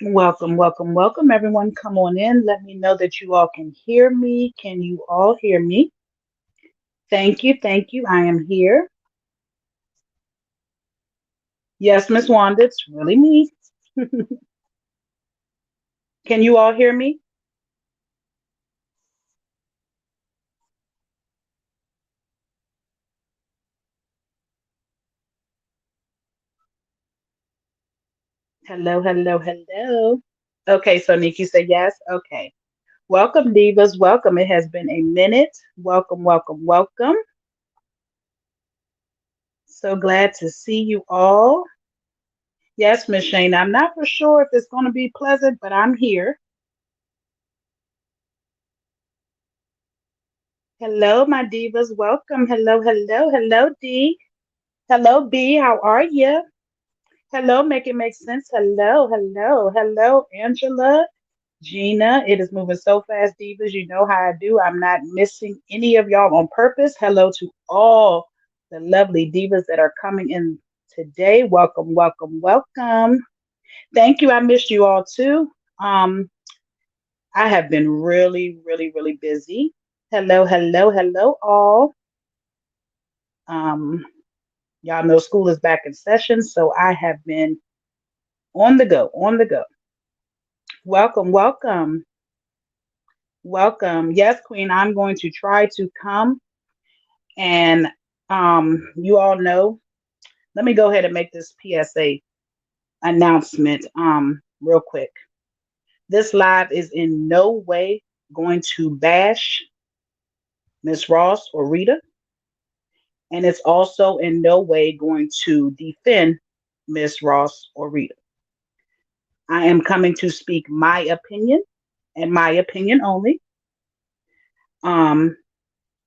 Welcome, welcome, welcome, everyone. Come on in. Let me know that you all can hear me. Can you all hear me? Thank you, thank you. I am here. Yes, Miss Wanda, it's really me. Can you all hear me? Hello, hello, hello. Okay, so Nikki said yes. Okay. Welcome, Divas. Welcome. It has been a minute. Welcome, welcome, welcome. So glad to see you all. Yes, Miss Shane. I'm not for sure if it's going to be pleasant, but I'm here. Hello, my divas. Welcome. Hello, hello, hello, D. Hello, B. How are you? Hello, make it make sense. Hello, hello, hello, Angela, Gina. It is moving so fast, divas. You know how I do. I'm not missing any of y'all on purpose. Hello to all the lovely divas that are coming in today. Welcome, welcome, welcome. Thank you. I missed you all too. Um, I have been really, really, really busy. Hello, hello, hello, all. Um, Y'all know school is back in session, so I have been on the go, on the go. Welcome, welcome, welcome. Yes, Queen, I'm going to try to come and you all know. Let me go ahead and make this PSA announcement real quick. This live is in no way going to bash Miss Ross or Rita, and it's also in no way going to defend Miss Ross or Rita. I am coming to speak my opinion and my opinion only. Um,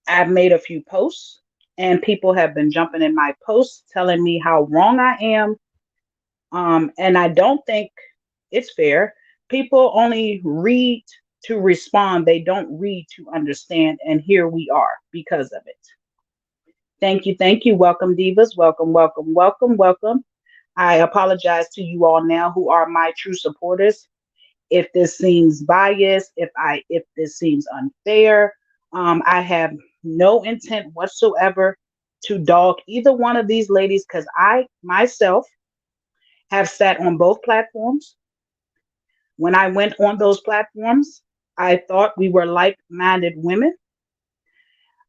I've made a few posts, and people have been jumping in my posts telling me how wrong I am. And I don't think it's fair. People only read to respond, they don't read to understand. And here we are because of it. Thank you. Thank you. Welcome, Divas. Welcome, welcome, welcome, welcome. I apologize to you all now who are my true supporters if this seems biased, if this seems unfair. I have no intent whatsoever to dog either one of these ladies because I myself have sat on both platforms. When I went on those platforms, I thought we were like-minded women.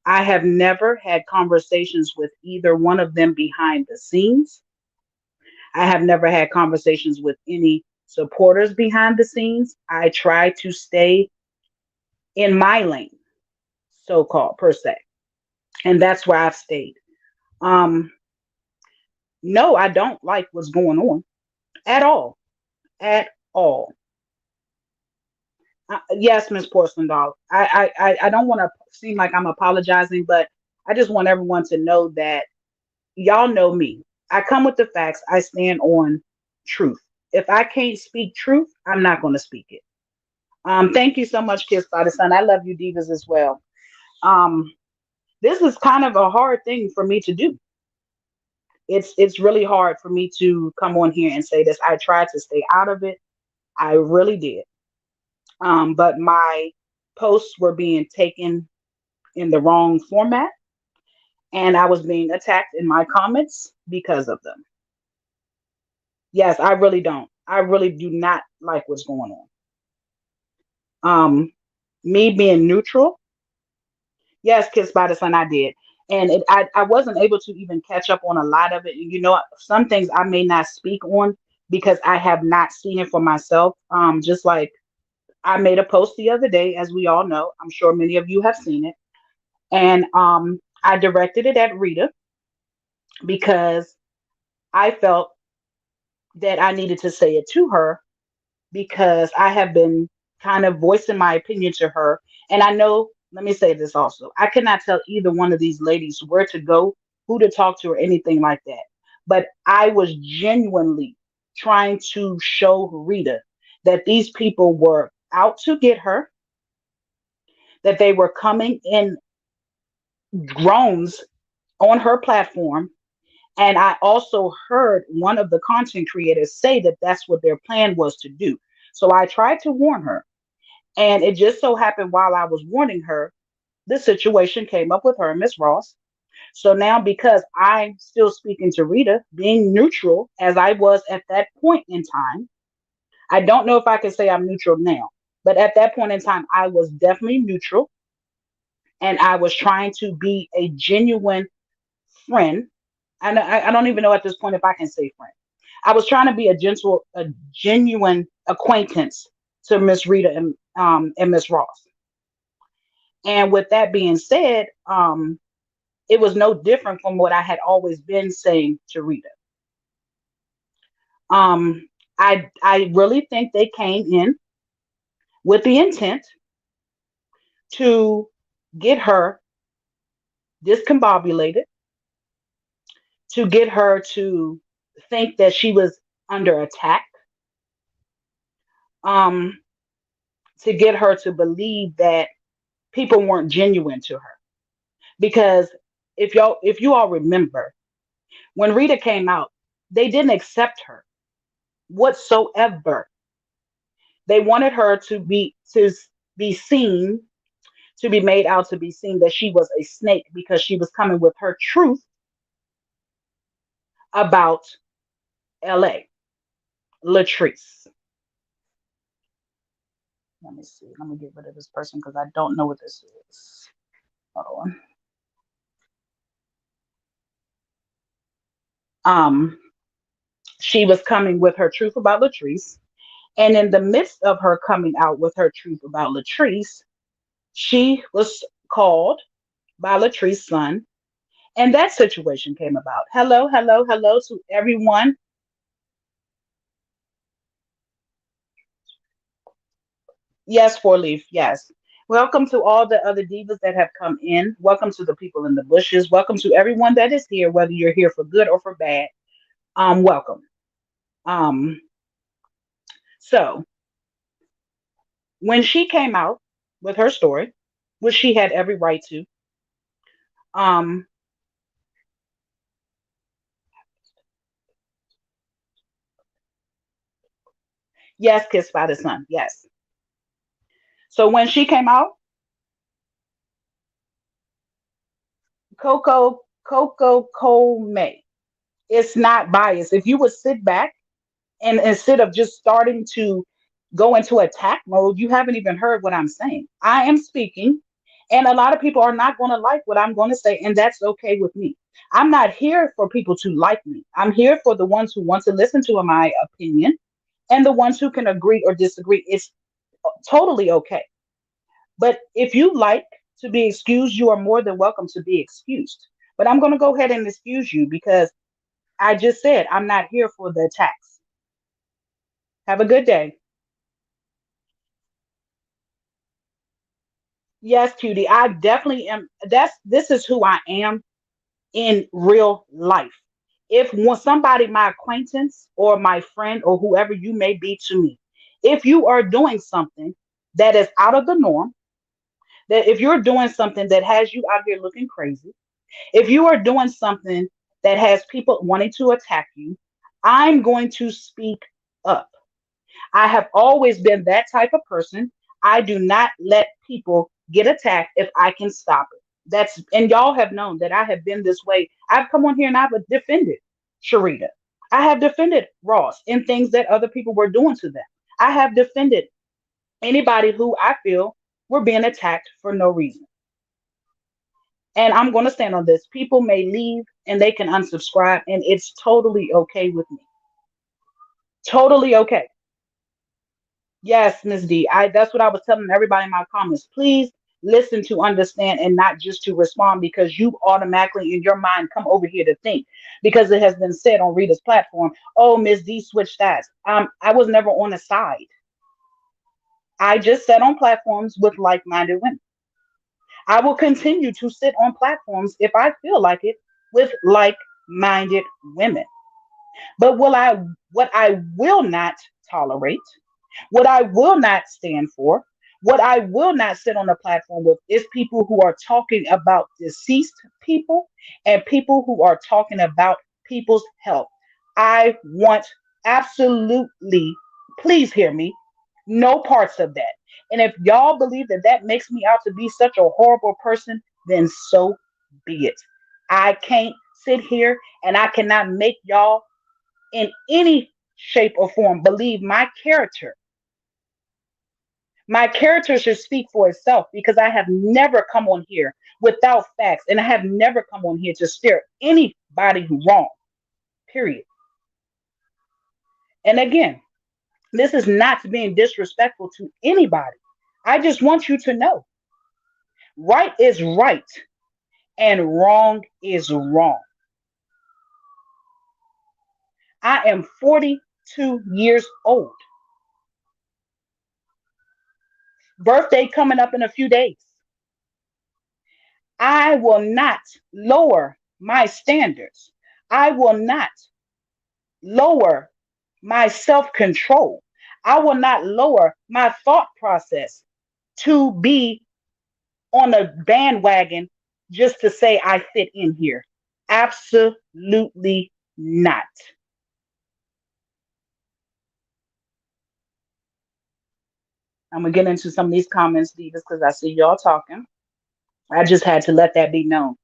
I have never had conversations with either one of them behind the scenes. I have never had conversations with any supporters behind the scenes. I try to stay in my lane, so called per se. And that's where I've stayed. Um, no, I don't like what's going on at all. At all. Yes, Miss Porcelain Doll. I don't want to seem like I'm apologizing, but I just want everyone to know that y'all know me. I come with the facts. I stand on truth. If I can't speak truth, I'm not going to speak it. Thank you so much, Kiss by the Sun. I love you, divas, as well. Um, this is kind of a hard thing for me to do. It's really hard for me to come on here and say this. I tried to stay out of it. I really did. But my posts were being taken in the wrong format, and I was being attacked in my comments because of them. Yes, I really don't. I really do not like what's going on. Um, Me being neutral, yes, Kiss by the Sun, I did. And I wasn't able to even catch up on a lot of it. You know, some things I may not speak on because I have not seen it for myself. Just like I made a post the other day, as we all know. I'm sure many of you have seen it. And I directed it at Rita because I felt that I needed to say it to her because I have been kind of voicing my opinion to her. And I know, let me say this also, I cannot tell either one of these ladies where to go, who to talk to, or anything like that. But I was genuinely trying to show Rita that these people were out to get her, that they were coming in drones on her platform. And I also heard one of the content creators say that that's what their plan was to do. So I tried to warn her. And it just so happened while I was warning her, the situation came up with her and Miss Ross. So now, because I'm still speaking to Rita, being neutral as I was at that point in time, I don't know if I can say I'm neutral now, but at that point in time, I was definitely neutral and I was trying to be a genuine friend. I don't even know at this point if I can say friend. I was trying to be a genuine acquaintance to Miss Rita and Miss Ross. And with that being said, it was no different from what I had always been saying to Rita. Um, I really think they came in with the intent to get her discombobulated, to get her to think that she was under attack, um, to get her to believe that people weren't genuine to her. Because if you all remember, when Rita came out, they didn't accept her whatsoever. They wanted her to be seen, to be made out to be seen that she was a snake because she was coming with her truth about LA. Latrice. Let me see. Let me get rid of this person because I don't know what this is. Hold on. Um, she was coming with her truth about Latrice. And in the midst of her coming out with her truth about Latrice, she was called by Latrice's son. And that situation came about. Hello, hello, hello to everyone. Yes, Four Leaf. Yes. Welcome to all the other divas that have come in. Welcome to the people in the bushes. Welcome to everyone that is here, whether you're here for good or for bad. Welcome. Um, so when she came out with her story, which she had every right to, um, yes, kissed by the sun. Yes. So when she came out, Coco May, it's not biased. If you would sit back and instead of just starting to go into attack mode, you haven't even heard what I'm saying. I am speaking, and a lot of people are not going to like what I'm going to say, and that's okay with me. I'm not here for people to like me. I'm here for the ones who want to listen to my opinion and the ones who can agree or disagree. It's totally okay. But if you like to be excused, you are more than welcome to be excused. But I'm going to go ahead and excuse you because I just said I'm not here for the attacks. Have a good day. Yes, cutie. I definitely am. This is who I am in real life. If somebody, my acquaintance or my friend or whoever you may be to me, if you are doing something that is out of the norm, that if you're doing something that has you out here looking crazy, if you are doing something that has people wanting to attack you, I'm going to speak up. I have always been that type of person. I do not let people get attacked if I can stop it. That's and y'all have known that I have been this way. I've come on here and I've defended Sharita. I have defended Ross in things that other people were doing to them. I have defended anybody who I feel were being attacked for no reason. And I'm going to stand on this. People may leave and they can unsubscribe, and it's totally okay with me. Totally okay. Yes, Miss D. That's what I was telling everybody in my comments. Please listen to understand and not just to respond because you automatically in your mind come over here to think because it has been said on Rita's platform, oh, Miss D switched sides. I was never on a side. I just sat on platforms with like-minded women. I will continue to sit on platforms if I feel like it with like-minded women. But what I will not tolerate, what I will not stand for, what I will not sit on the platform with is people who are talking about deceased people and people who are talking about people's health. I want absolutely, please hear me. No parts of that. And if y'all believe that that makes me out to be such a horrible person, then so be it. I can't sit here and I cannot make y'all in any shape or form believe my character. My character should speak for itself because I have never come on here without facts and I have never come on here to steer anybody wrong, period. And again, this is not being disrespectful to anybody. I just want you to know right is right and wrong is wrong. I am 42 years old. Birthday coming up in a few days. I will not lower my standards. I will not lower my self control. I will not lower my thought process to be on a bandwagon just to say I fit in here. Absolutely not. I'm gonna get into some of these comments, Divas, because I see y'all talking. I just had to let that be known.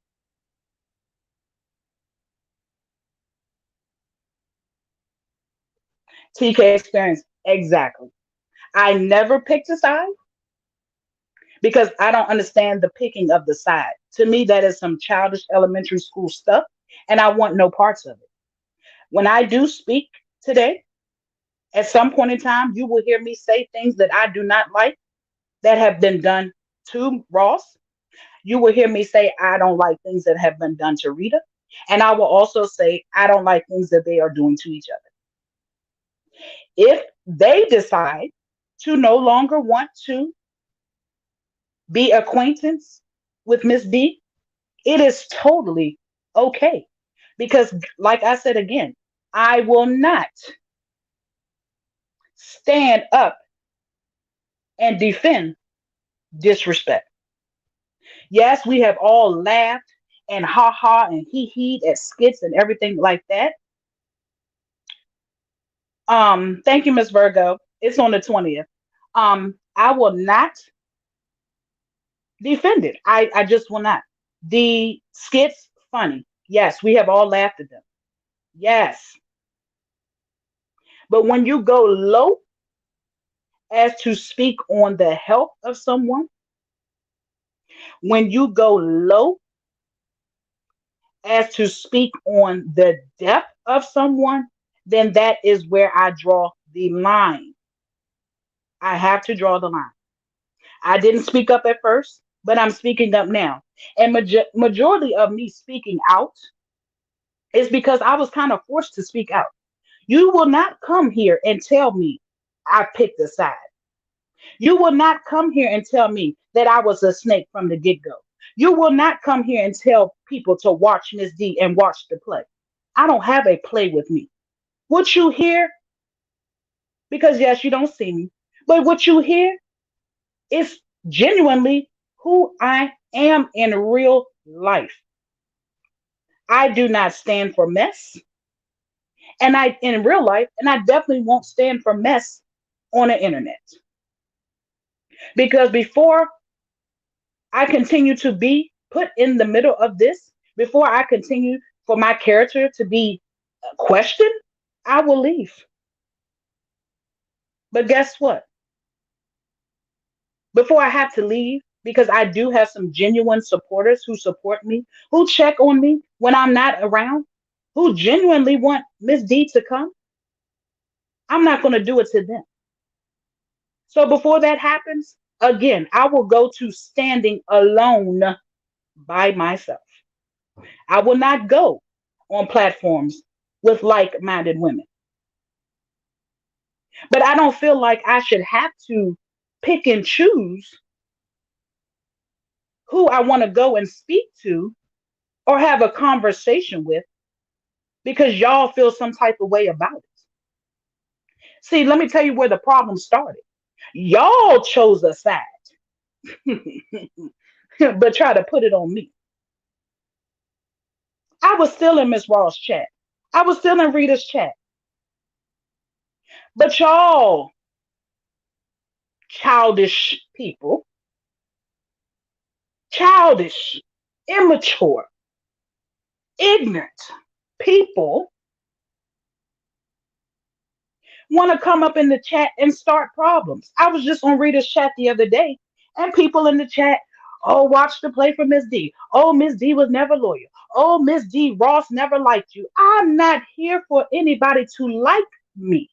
TK experience, exactly. I never picked a side because I don't understand the picking of the side. To me, that is some childish elementary school stuff, and I want no parts of it. When I do speak today, at some point in time, you will hear me say things that I do not like that have been done to Ross. You will hear me say I don't like things that have been done to Rita. And I will also say I don't like things that they are doing to each other. If they decide to no longer want to be acquaintance with Miss B, it is totally okay. Because, like I said again, I will not stand up and defend disrespect. Yes, we have all laughed and ha ha and he he at skits and everything like that. Thank you, Miss Virgo. It's on the 20th. I will not defend it. I just will not. The skits, funny. Yes, we have all laughed at them. Yes. But when you go low as to speak on the health of someone, when you go low as to speak on the depth of someone, then that is where I draw the line. I have to draw the line. I didn't speak up at first, but I'm speaking up now. And majority of me speaking out is because I was kind of forced to speak out. You will not come here and tell me I picked a side. You will not come here and tell me that I was a snake from the get go. You will not come here and tell people to watch Miss D and watch the play. I don't have a play with me. What you hear, because yes, you don't see me, but what you hear is genuinely who I am in real life. I do not stand for mess, and I in real life, and I definitely won't stand for mess on the internet. Because before I continue to be put in the middle of this, before I continue for my character to be questioned, I will leave. But guess what? Before I have to leave, because I do have some genuine supporters who support me, who check on me when I'm not around, who genuinely want Miss D to come, I'm not going to do it to them. So before that happens, again, I will go to standing alone by myself. I will not go on platforms with like minded women. But I don't feel like I should have to pick and choose who I want to go and speak to or have a conversation with because y'all feel some type of way about it. See, let me tell you where the problem started. Y'all chose a side, but try to put it on me. I was still in Miss Ross' chat. I was still in Rita's chat. But y'all childish people, childish, immature, ignorant people want to come up in the chat and start problems. I was just on Rita's chat the other day, and people in the chat, oh, watch the play for Miss D. Oh, Miss D was never loyal. Oh, Miss D, Ross never liked you. I'm not here for anybody to like me.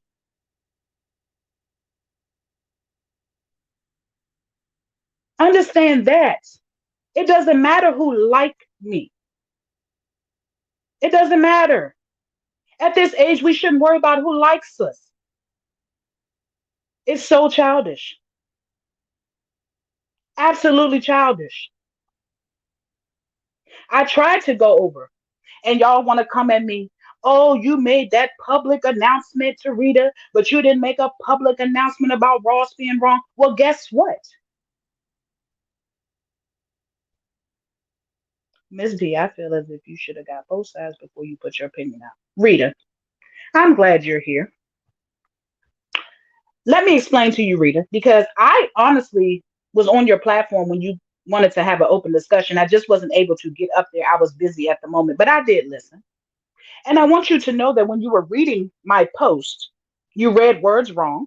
Understand that. It doesn't matter who like me. It doesn't matter. At this age, we shouldn't worry about who likes us. It's so childish. Absolutely childish. I tried to go over, and y'all want to come at me. Oh, you made that public announcement to Rita, but you didn't make a public announcement about Ross being wrong. Well, guess what? Miss D, I feel as if you should have got both sides before you put your opinion out. Rita, I'm glad you're here. Let me explain to you, Rita, because I honestly was on your platform when you wanted to have an open discussion. I just wasn't able to get up there. I was busy at the moment, but I did listen. And I want you to know that when you were reading my post, you read words wrong.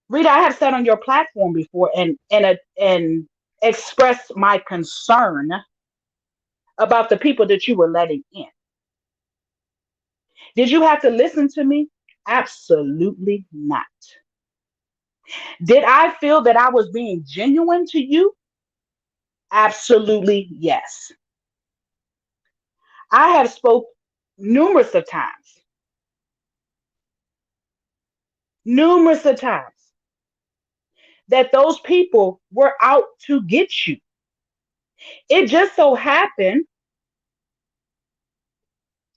Rita, I have sat on your platform before and expressed my concern about the people that you were letting in. Did you have to listen to me? Absolutely not. Did I feel that I was being genuine to you? Absolutely yes. I have spoke numerous of times, numerous of times that those people were out to get you. It just so happened.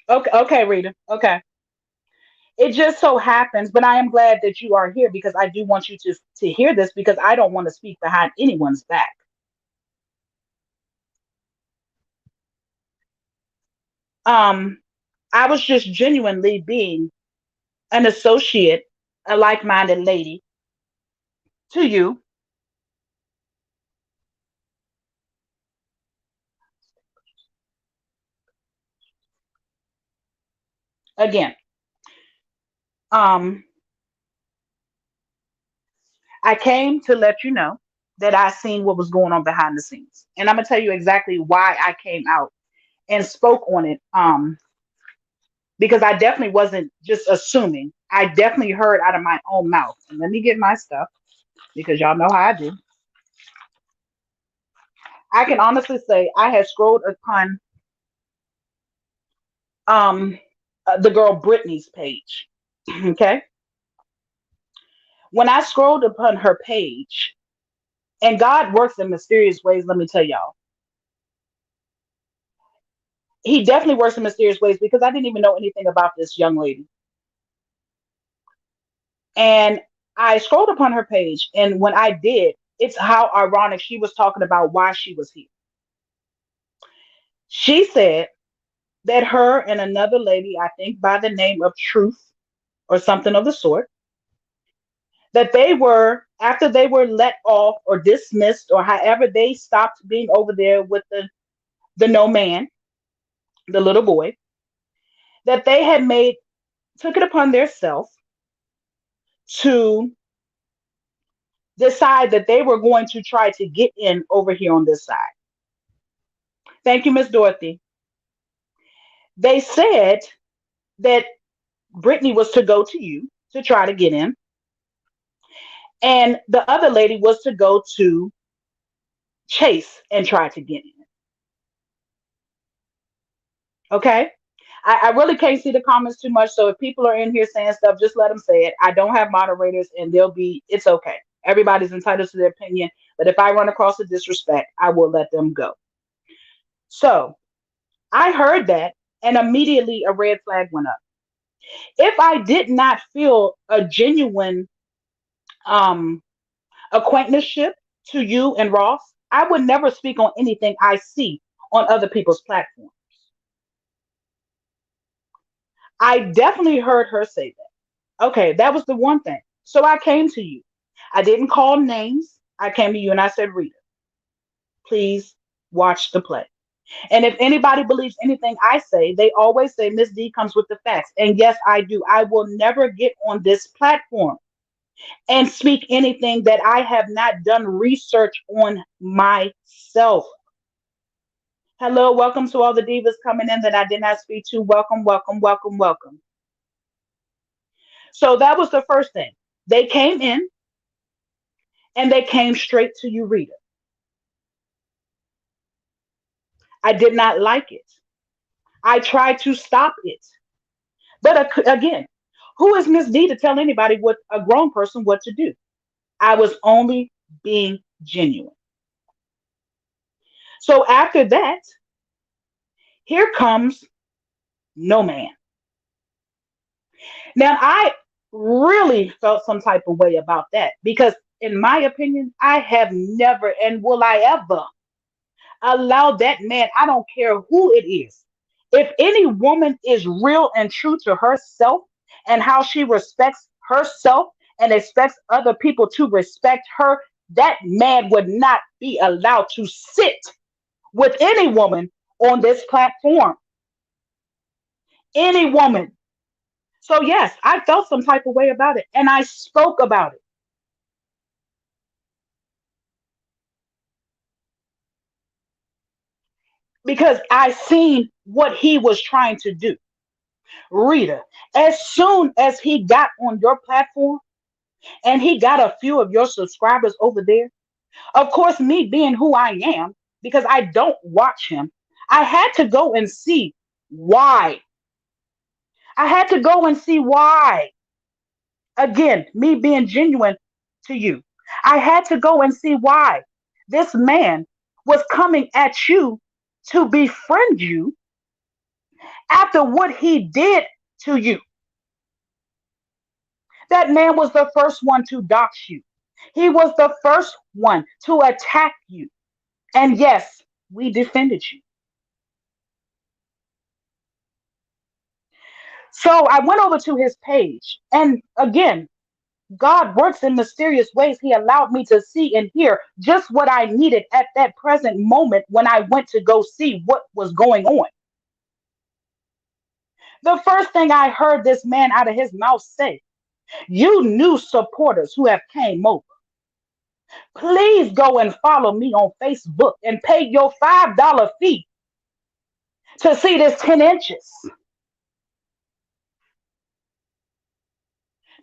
Okay, okay, Rita. Okay. It just so happens, but I am glad that you are here because I do want you to hear this because I don't want to speak behind anyone's back. Um, I was just genuinely being an associate, a like-minded lady to you. Again, um, I came to let you know that I seen what was going on behind the scenes, and I'm gonna tell you exactly why I came out and spoke on it. Because I definitely wasn't just assuming. I definitely heard out of my own mouth. And let me get my stuff because y'all know how I do. I can honestly say I had scrolled upon um the girl Brittany's page. Okay, when I scrolled upon her page, and God works in mysterious ways. Let me tell y'all, He definitely works in mysterious ways because I didn't even know anything about this young lady. And I scrolled upon her page, and when I did, it's how ironic she was talking about why she was here. She said that her and another lady, I think by the name of Truth or something of the sort, that they were, after they were let off or dismissed or however they stopped being over there with the no man, the little boy, that they had made, took it upon their self to decide that they were going to try to get in over here on this side. Thank you, Miss Dorothy. They said that Brittany was to go to you to try to get in, and the other lady was to go to Chase and try to get in. Okay. I really can't see the comments too much. So if people are in here saying stuff, just let them say it. I don't have moderators and they'll be, it's okay. Everybody's entitled to their opinion. But if I run across a disrespect, I will let them go. So I heard that and immediately a red flag went up. If I did not feel a genuine um, acquaintanceship to you and Ross, I would never speak on anything I see on other people's platforms. I definitely heard her say that. Okay, that was the one thing. So I came to you. I didn't call names. I came to you and I said, Rita, please watch the play. And if anybody believes anything I say, they always say Miss D comes with the facts. And yes, I do. I will never get on this platform and speak anything that I have not done research on myself. Hello, welcome to all the divas coming in that I did not speak to. Welcome, welcome, welcome, welcome. So that was the first thing. They came in and they came straight to you, Rita. I did not like it. I tried to stop it. But again, who is Miss D to tell anybody what a grown person what to do? I was only being genuine. So after that, here comes no man. Now I really felt some type of way about that because in my opinion, I have never and will I ever allow that man, I don't care who it is. If any woman is real and true to herself and how she respects herself and expects other people to respect her, that man would not be allowed to sit with any woman on this platform. Any woman. So, yes, I felt some type of way about it and I spoke about it because I seen what he was trying to do. Rita, as soon as he got on your platform, and he got a few of your subscribers over there. Of course, me being who I am, because I don't watch him, I had to go and see why. I had to go and see why. Again, me being genuine to you. I had to go and see why this man was coming at you to befriend you after what he did to you. That man was the first one to dox you. He was the first one to attack you. And yes, we defended you. So I went over to his page. And again, God works in mysterious ways. He allowed me to see and hear just what I needed at that present moment when I went to go see what was going on. The first thing I heard this man out of his mouth say, you new supporters who have came over, please go and follow me on Facebook and pay your $5 fee to see this 10 inches.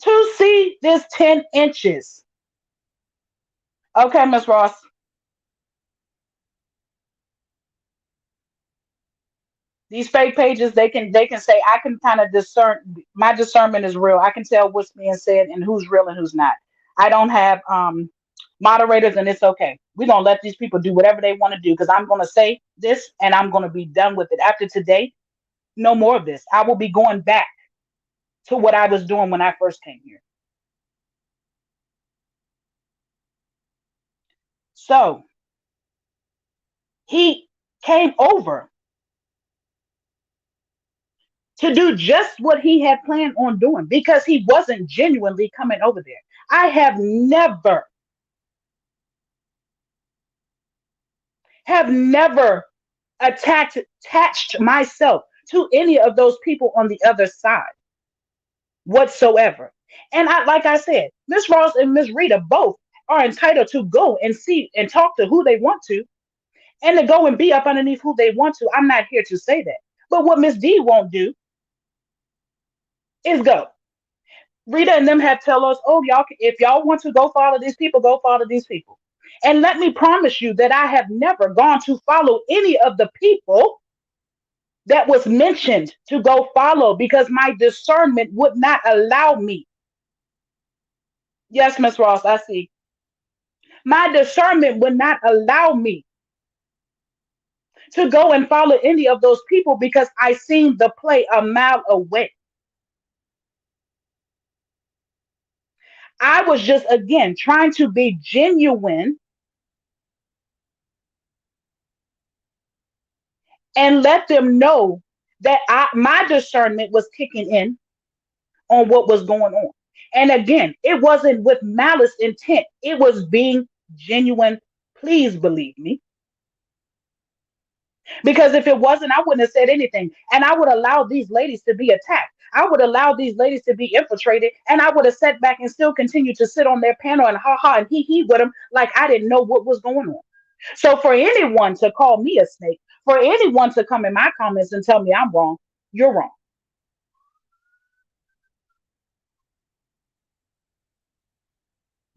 To see this 10 inches. Okay, Miss Ross. These fake pages, they can say I can kind of discern. My discernment is real. I can tell what's being said and who's real and who's not. I don't have moderators, and it's okay. We're gonna let these people do whatever they want to do because I'm gonna say this and I'm gonna be done with it. After today, no more of this. I will be going back to what I was doing when I first came here. So he came over to do just what he had planned on doing because he wasn't genuinely coming over there. I have never attached myself to any of those people on the other side whatsoever. And like I said, Miss Ross and Miss Rita both are entitled to go and see and talk to who they want to and to go and be up underneath who they want to. I'm not here to say that. But what Miss D won't do is go. Rita and them have tell us, oh, y'all, if y'all want to go follow these people, go follow these people. And let me promise you that I have never gone to follow any of the people that was mentioned to go follow because my discernment would not allow me. Yes, Miss Ross, I see. My discernment would not allow me to go and follow any of those people because I seen the play a mile away. I was just again trying to be genuine and let them know that my discernment was kicking in on what was going on. And again, it wasn't with malice intent, it was being genuine. Please believe me. Because if it wasn't, I wouldn't have said anything. And I would allow these ladies to be attacked. I would allow these ladies to be infiltrated. And I would have sat back and still continued to sit on their panel and ha ha and he with them like I didn't know what was going on. So for anyone to call me a snake, for anyone to come in my comments and tell me I'm wrong, you're wrong.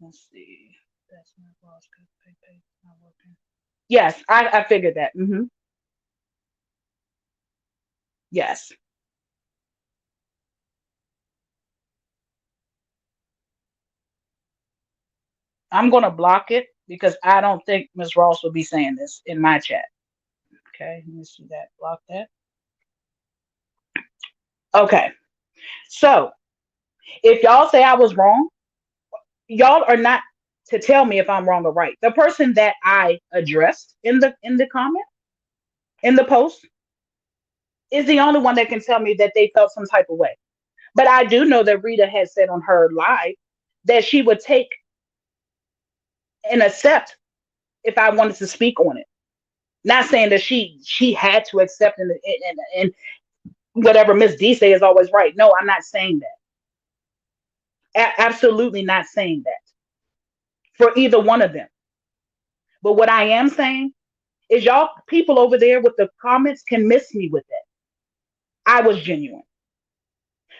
Let's see. That's my boss. Not working. Yes, I figured that. Yes. I'm going to block it because I don't think Ms. Ross will be saying this in my chat. Okay, let me see that. Block that. Okay, so if y'all say I was wrong, y'all are not to tell me if I'm wrong or right. The person that I addressed in the comment in the post is the only one that can tell me that they felt some type of way. But I do know that Rita had said on her live that she would take and accept if I wanted to speak on it. Not saying that she had to accept and whatever Miss D say is always right. No, I'm not saying that. Absolutely not saying that for either one of them. But what I am saying is y'all people over there with the comments can miss me with that. I was genuine.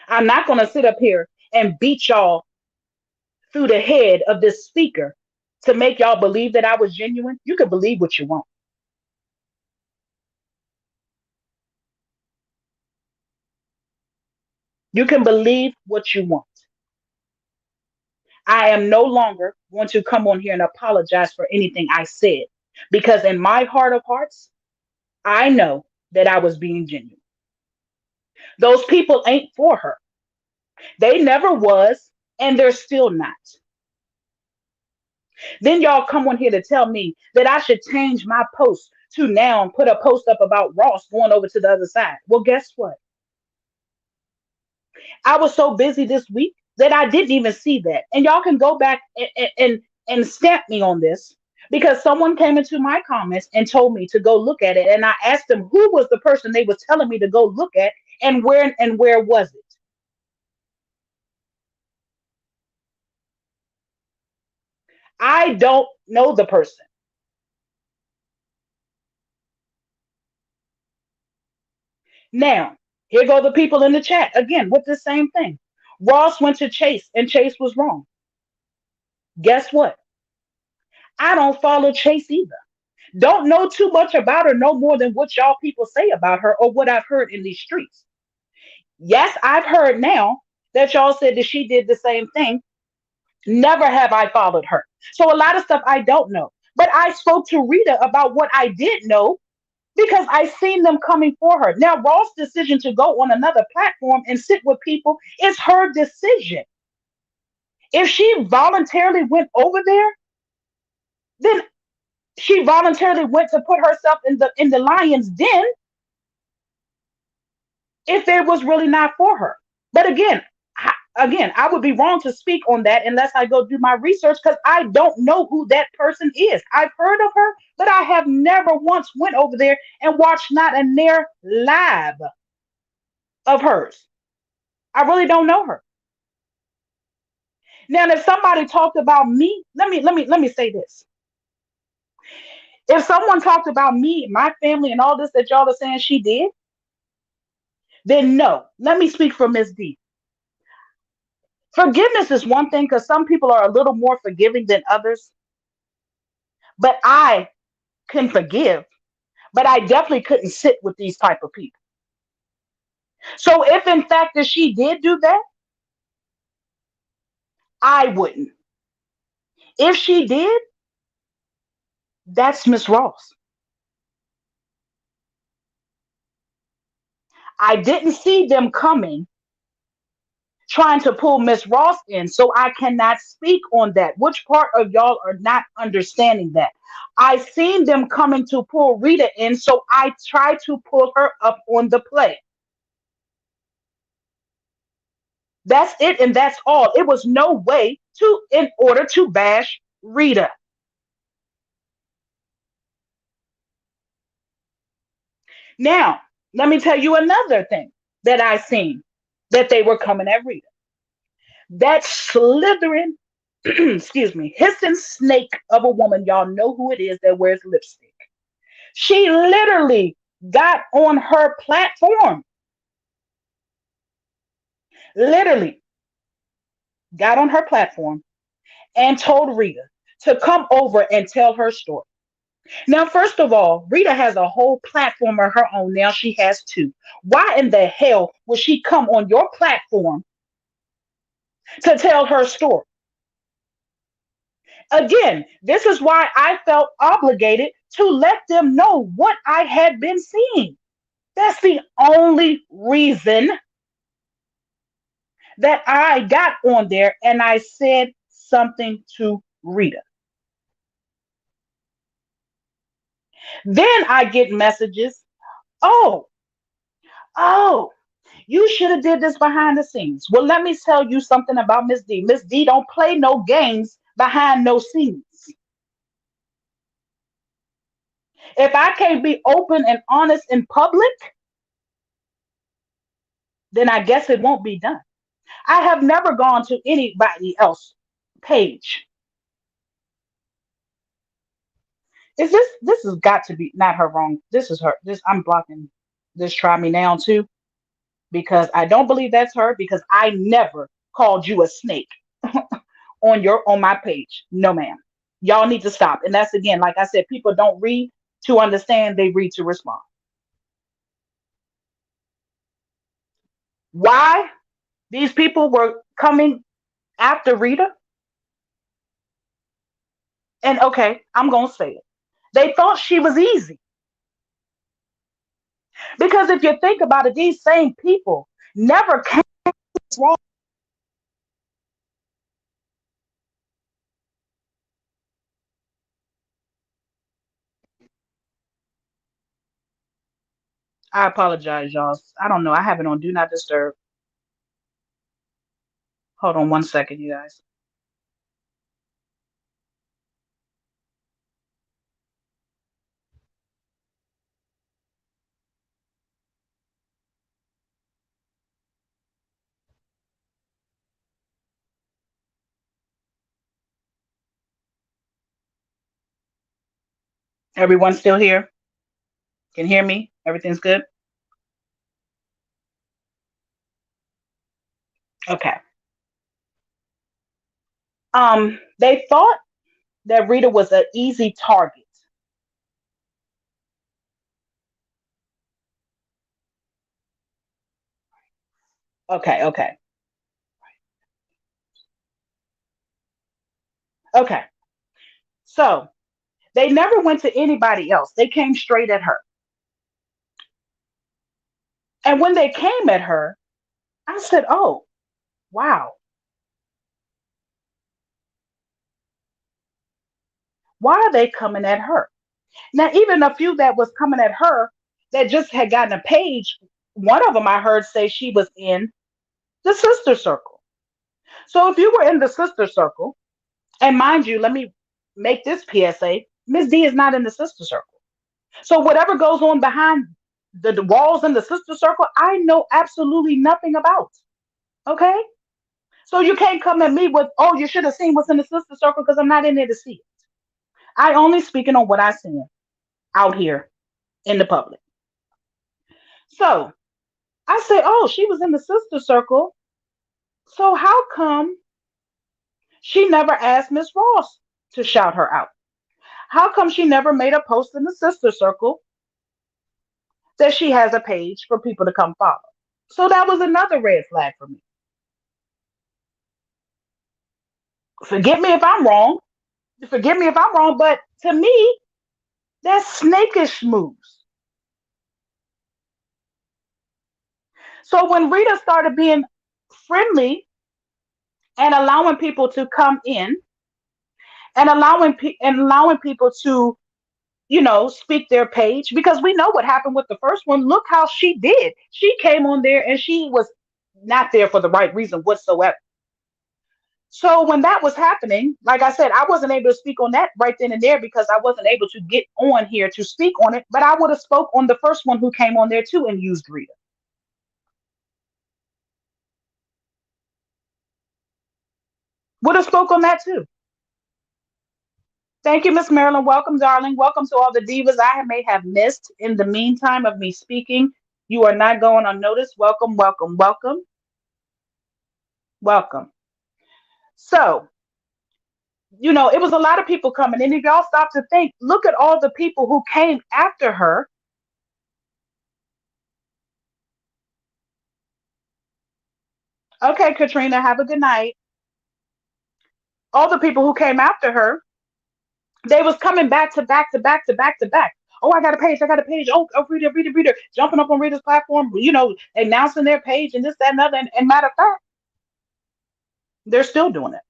I'm not going to sit up here and beat y'all through the head of this speaker to make y'all believe that I was genuine. You can believe what you want. You can believe what you want. I am no longer going to come on here and apologize for anything I said because in my heart of hearts, I know that I was being genuine. Those people ain't for her. They never was, and they're still not. Then y'all come on here to tell me that I should change my post to now and put a post up about Ross going over to the other side. Well, guess what? I was so busy this week that I didn't even see that. And y'all can go back and stamp me on this because someone came into my comments and told me to go look at it. And I asked them who was the person they was telling me to go look at and where was it? I don't know the person. Now, here go the people in the chat again with the same thing. Ross went to Chase and Chase was wrong. Guess what? I don't follow Chase either. Don't know too much about her, no more than what y'all people say about her or what I've heard in these streets. Yes, I've heard now that y'all said that she did the same thing. Never have I followed her. So a lot of stuff I don't know. But I spoke to Rita about what I did know because I seen them coming for her. Now, Ross' decision to go on another platform and sit with people is her decision. If she voluntarily went over there, then she voluntarily went to put herself in the lion's den if it was really not for her. But again, I would be wrong to speak on that unless I go do my research because I don't know who that person is. I've heard of her, but I have never once went over there and watched not a near live of hers. I really don't know her. Now, if somebody talked about me, let me say this. If someone talked about me, my family, and all this that y'all are saying she did, then no. Let me speak for Miss D. Forgiveness is one thing because some people are a little more forgiving than others, but I can forgive, but I definitely couldn't sit with these type of people. So if in fact that she did do that, I wouldn't. If she did, that's Miss Ross. I didn't see them coming trying to pull Miss Ross in, so I cannot speak on that. Which part of y'all are not understanding that? I seen them coming to pull Rita in, so I tried to pull her up on the play. That's it, and that's all. It was no way to in order to bash Rita. Now, let me tell you another thing that I seen that they were coming at Rita. That slithering, excuse me, hissing snake of a woman, y'all know who it is that wears lipstick. She literally got on her platform, literally got on her platform and told Rita to come over and tell her story. Now, first of all, Rita has a whole platform of her own. Now she has two. Why in the hell would she come on your platform to tell her story? Again, this is why I felt obligated to let them know what I had been seeing. That's the only reason that I got on there and I said something to Rita. Then I get messages. Oh, oh, you should have did this behind the scenes. Well, let me tell you something about Miss D. Miss D don't play no games behind no scenes. If I can't be open and honest in public, then I guess it won't be done. I have never gone to anybody else page. Is this has got to be not her wrong. This is her. This I'm blocking this try me now too because I don't believe that's her because I never called you a snake on my page. No ma'am. Y'all need to stop. And that's again, like I said, people don't read to understand, they read to respond. Why these people were coming after Rita? And okay, I'm gonna say it. They thought she was easy. Because if you think about it, these same people never came wrong. I apologize, y'all. I don't know. I have it on Do Not Disturb. Hold on one second, you guys. Everyone still here? Can hear me? Everything's good? Okay. They thought that Rita was an easy target. Okay, okay, okay. So they never went to anybody else. They came straight at her. And when they came at her, I said, "Oh, wow. Why are they coming at her?" Now, even a few that was coming at her that just had gotten a page, one of them I heard say she was in the sister circle. So if you were in the sister circle, and mind you, let me make this PSA, Miss D is not in the sister circle. So whatever goes on behind the walls in the sister circle, I know absolutely nothing about. Okay? So you can't come at me with, oh, you should have seen what's in the sister circle because I'm not in there to see it. I only speaking on what I seen out here in the public. So I say, oh, she was in the sister circle. So how come she never asked Miss Ross to shout her out? How come she never made a post in the sister circle that she has a page for people to come follow? So that was another red flag for me. Forgive me if I'm wrong. Forgive me if I'm wrong, but to me, that's snakish moves. So when Rita started being friendly and allowing people to come in and allowing people to speak their page because we know what happened with the first one. Look how she did. She came on there and she was not there for the right reason whatsoever. So when that was happening, like I said, I wasn't able to speak on that right then and there because I wasn't able to get on here to speak on it. But I would have spoke on the first one who came on there too and used Rita. Would have spoke on that too. Thank you, Miss Marilyn. Welcome, darling. Welcome to all the divas I may have missed in the meantime of me speaking. You are not going unnoticed. Welcome, welcome, welcome, welcome. So, it was a lot of people coming. And if y'all stop to think, look at all the people who came after her. Okay, Katrina, have a good night. All the people who came after her, they was coming back to back to back to back to back. Oh, I got a page. I got a page. Oh, reader, jumping up on Reader's platform, announcing their page and this, that, and other. And matter of fact, they're still doing it.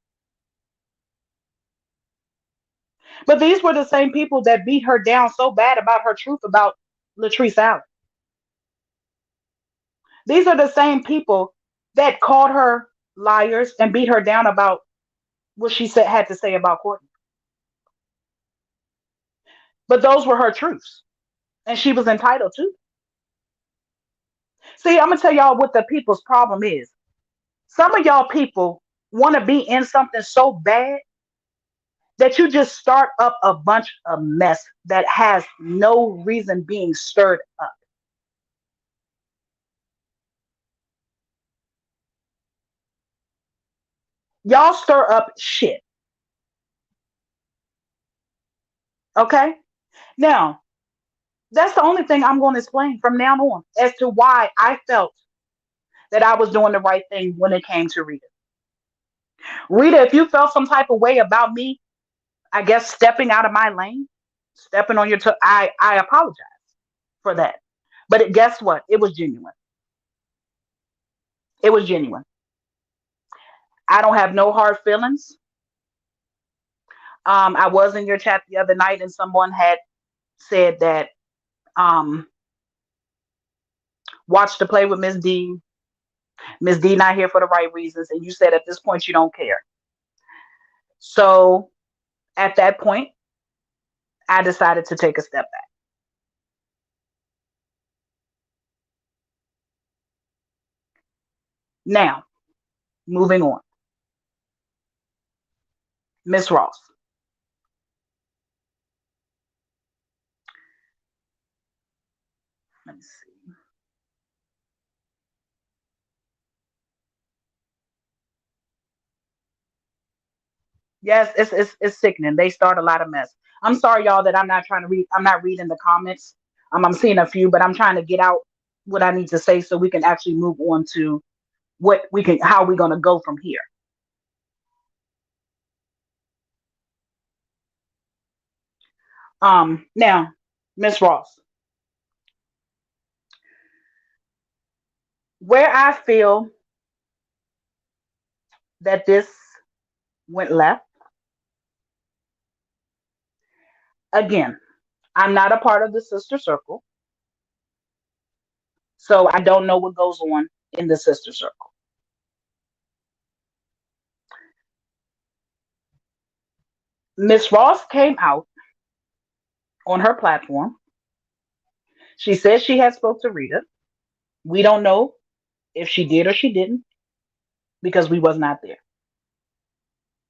But these were the same people that beat her down so bad about her truth about Latrice Allen. These are the same people that called her liars and beat her down about what she said had to say about Courtney. But those were her truths, and she was entitled to. See, I'm gonna tell y'all what the people's problem is. Some of y'all people want to be in something so bad that you just start up a bunch of mess that has no reason being stirred up. Y'all stir up shit. Okay? Now, that's the only thing I'm going to explain from now on as to why I felt that I was doing the right thing when it came to Rita. Rita, if you felt some type of way about me, I guess stepping out of my lane, stepping on your toe, I apologize for that. But guess what? It was genuine. It was genuine. I don't have no hard feelings. I was in your chat the other night and someone had said that um, watch the play with Miss D. Miss D not here for the right reasons. And you said at this point you don't care. So at that point, I decided to take a step back. Now, moving on. Miss Ross. Let me see. Yes, it's sickening. They start a lot of mess. I'm sorry, y'all, that I'm not trying to read. I'm not reading the comments. I'm seeing a few, but I'm trying to get out what I need to say so we can actually move on to how we're gonna go from here. Now, Miss Ross, where I feel that this went left, again, I'm not a part of the sister circle, so I don't know what goes on in the sister circle. Miss Ross came out on her platform. She said she had spoke to Rita. We don't know if she did or she didn't because we was not there.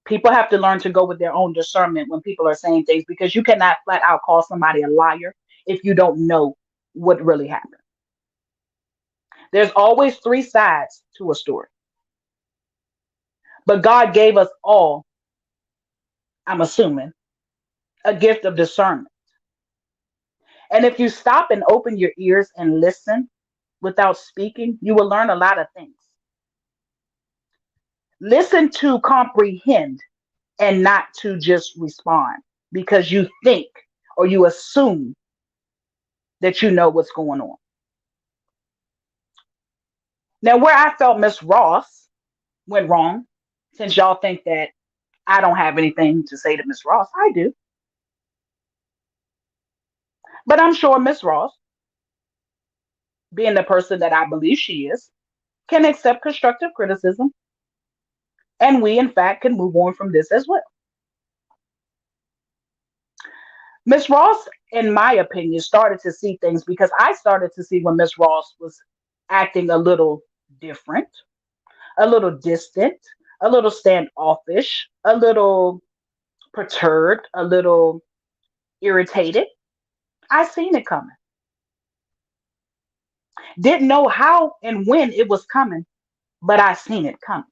People have to learn to go with their own discernment when people are saying things because you cannot flat out call somebody a liar if you don't know what really happened. There's always three sides to a story. But God gave us all, I'm assuming, a gift of discernment. And if you stop and open your ears and listen without speaking, you will learn a lot of things. Listen to comprehend and not to just respond because you think or you assume that you know what's going on. Now, where I felt Miss Ross went wrong, since y'all think that I don't have anything to say to Miss Ross, I do. But I'm sure Miss Ross, being the person that I believe she is, can accept constructive criticism, and we, in fact, can move on from this as well. Miss Ross, in my opinion, started to see things because I started to see when Miss Ross was acting a little different, a little distant, a little standoffish, a little perturbed, a little irritated. I seen it coming. Didn't know how and when it was coming, but I seen it coming.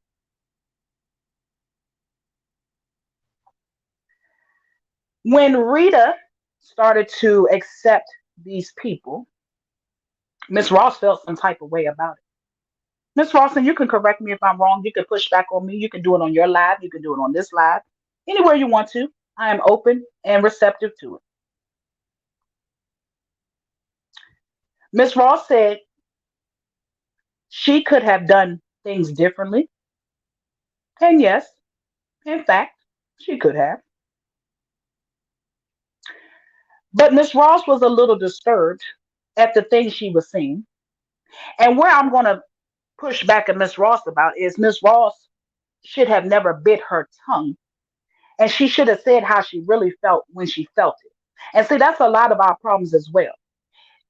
When Rita started to accept these people, Miss Ross felt some type of way about it. Miss Ross, and you can correct me if I'm wrong. You can push back on me. You can do it on your live. You can do it on this live. Anywhere you want to. I am open and receptive to it. Miss Ross said she could have done things differently. And yes, in fact, she could have. But Miss Ross was a little disturbed at the things she was seeing. And where I'm going to push back at Miss Ross about is Miss Ross should have never bit her tongue. And she should have said how she really felt when she felt it. And see, that's a lot of our problems as well.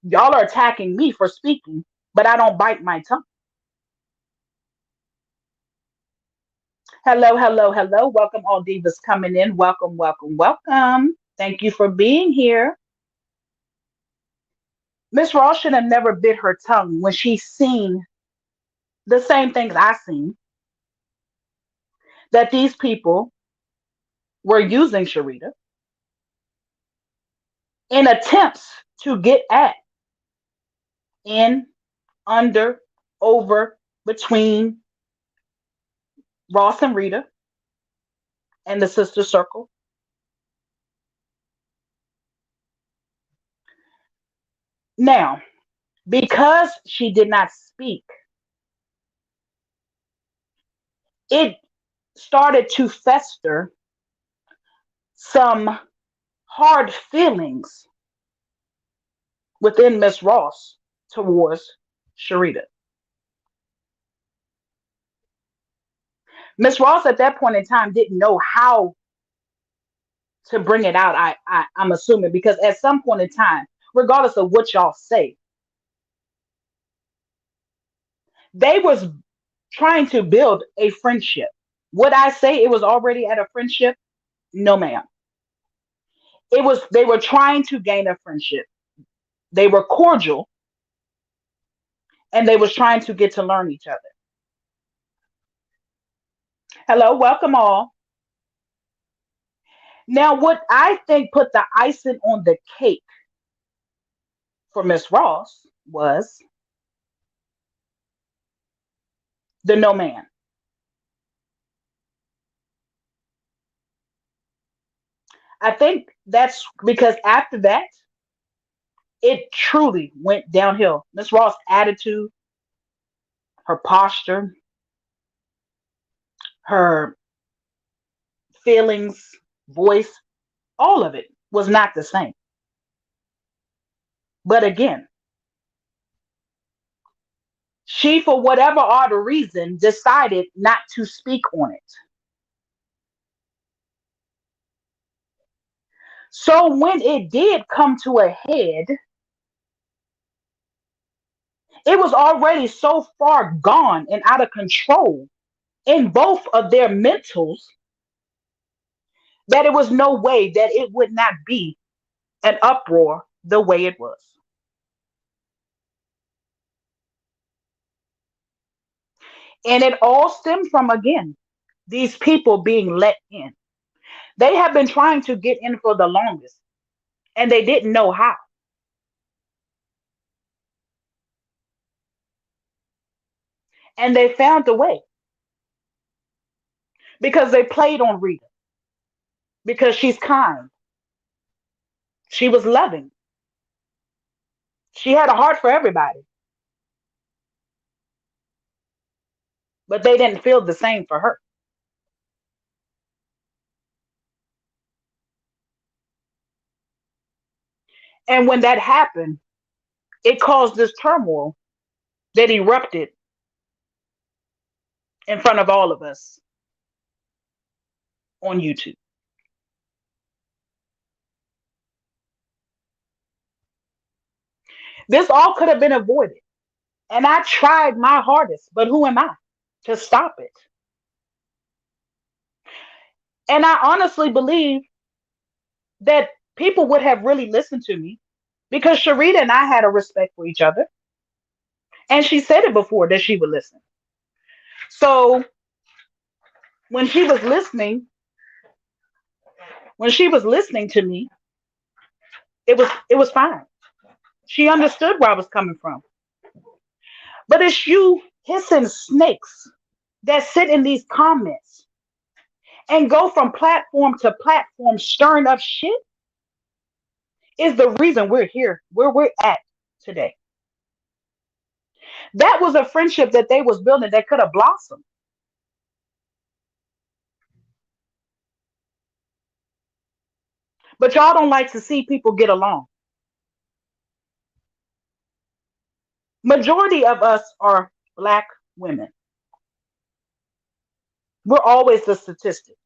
Y'all are attacking me for speaking, but I don't bite my tongue. Hello, hello, hello. Welcome, all divas coming in. Welcome, welcome, welcome. Thank you for being here. Miss Ross should have never bit her tongue when she seen the same things I seen, that these people were using Sharita in attempts to get at, in, under, over, between Ross and Rita and the sister circle. Now, because she did not speak, it started to fester some hard feelings within Miss Ross towards Sharita. Miss Ross at that point in time didn't know how to bring it out. I'm assuming because at some point in time, regardless of what y'all say, they was trying to build a friendship. Would I say it was already at a friendship? No, ma'am. It was they were trying to gain a friendship. They were cordial and they was trying to get to learn each other. Hello, welcome all. Now, what I think put the icing on the cake for Miss Ross was the no man. I think that's because after that, it truly went downhill. Miss Ross' attitude, her posture, her feelings, voice, all of it was not the same. But again, she, for whatever odd reason, decided not to speak on it. So when it did come to a head, it was already so far gone and out of control in both of their mentals that it was no way that it would not be an uproar the way it was. And it all stemmed from, again, these people being let in. They have been trying to get in for the longest, and they didn't know how. And they found a way because they played on Rita, because she's kind. She was loving. She had a heart for everybody, but they didn't feel the same for her. And when that happened, it caused this turmoil that erupted in front of all of us on YouTube. This all could have been avoided. And I tried my hardest, but who am I to stop it? And I honestly believe that people would have really listened to me because Sharita and I had a respect for each other. And she said it before that she would listen. So when she was listening, when she was listening to me, it was fine. She understood where I was coming from. But it's you hissing snakes that sit in these comments and go from platform to platform stirring up shit is the reason we're here where we're at today. That was a friendship that they was building that could have blossomed. But y'all don't like to see people get along. Majority of us are black women. We're always the statistic.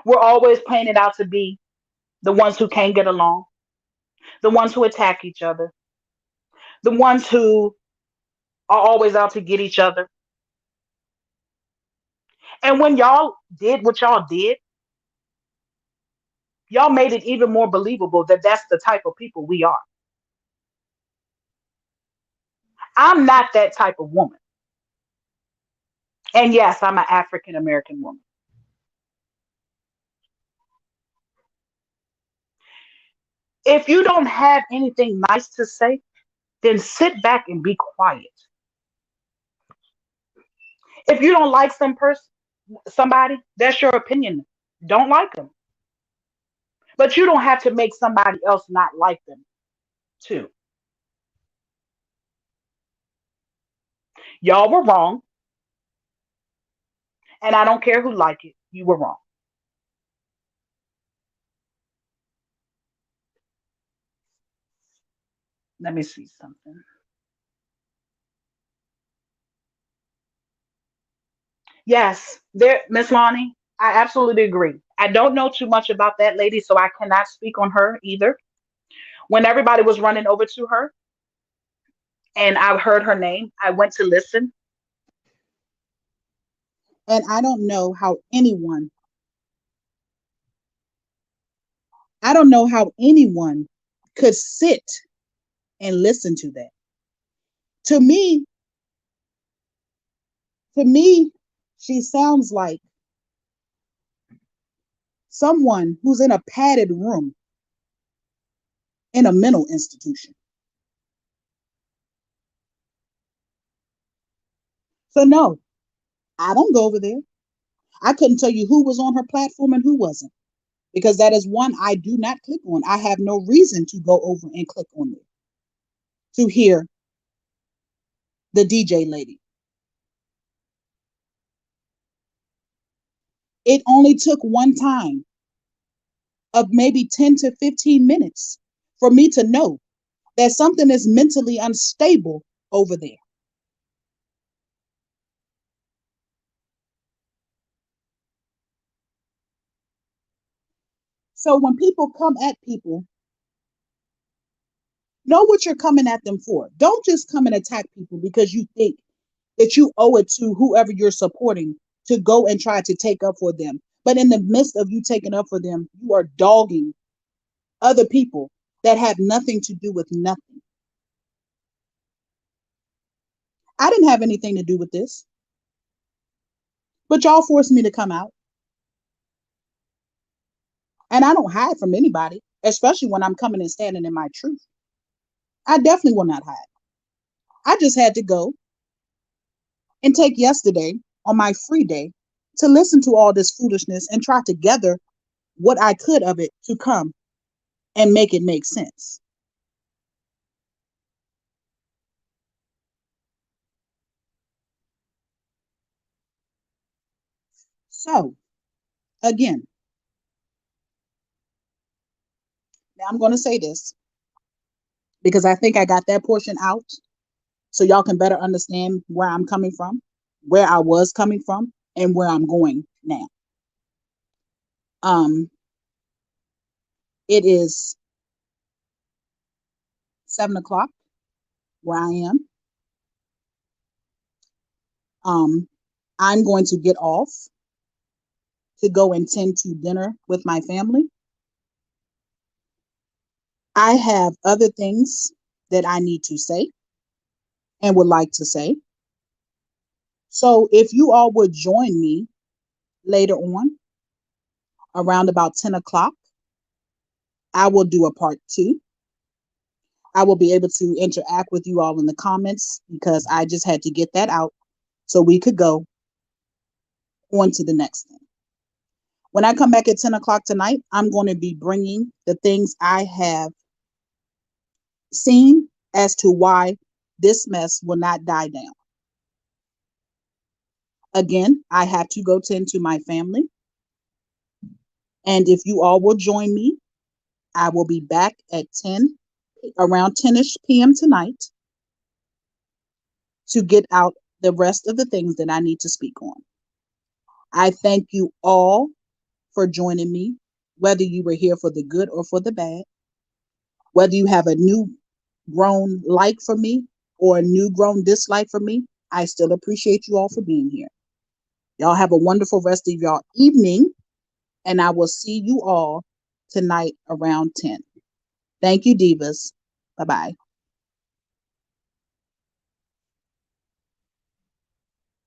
We're always painted out to be the ones who can't get along, the ones who attack each other, the ones who are always out to get each other. And when y'all did what y'all did, y'all made it even more believable that that's the type of people we are. I'm not that type of woman. And yes, I'm an African American woman. If you don't have anything nice to say, then sit back and be quiet. If you don't like somebody, that's your opinion. Don't like them. But you don't have to make somebody else not like them too. Y'all were wrong, and I don't care who like it. You were wrong. Let me see something. Yes, there, Miss Lonnie, I absolutely agree. I don't know too much about that lady, so I cannot speak on her either. When everybody was running over to her and I heard her name, I went to listen. And I don't know how anyone could sit and listen to that. To me, to me, she sounds like someone who's in a padded room in a mental institution. So no, I don't go over there. I couldn't tell you who was on her platform and who wasn't because that is one I do not click on. I have no reason to go over and click on it to hear the DJ lady. It only took one time of maybe 10 to 15 minutes for me to know that something is mentally unstable over there. So when people come at people, know what you're coming at them for. Don't just come and attack people because you think that you owe it to whoever you're supporting to go and try to take up for them. But in the midst of you taking up for them, you are dogging other people that have nothing to do with nothing. I didn't have anything to do with this, but y'all forced me to come out. And I don't hide from anybody, especially when I'm coming and standing in my truth. I definitely will not hide. I just had to go and take yesterday on my free day to listen to all this foolishness and try to gather what I could of it to come and make it make sense. So, again, now I'm going to say this because I think I got that portion out so y'all can better understand where I'm coming from. where I was coming from and where I'm going now. Um, it is 7 o'clock where I am. Um, I'm going to get off to go and tend to dinner with my family. I have other things that I need to say and would like to say. So if you all would join me later on around about 10 o'clock, I will do a part two. I will be able to interact with you all in the comments because I just had to get that out so we could go on to the next thing. When I come back at 10 o'clock tonight, I'm going to be bringing the things I have seen as to why this mess will not die down. Again, I have to go tend to my family. And if you all will join me, I will be back at 10, around 10ish p.m. tonight to get out the rest of the things that I need to speak on. I thank you all for joining me, whether you were here for the good or for the bad, whether you have a new grown like for me or a new grown dislike for me. I still appreciate you all for being here. Y'all have a wonderful rest of y'all evening, and I will see you all tonight around 10. Thank you, Divas. Bye-bye.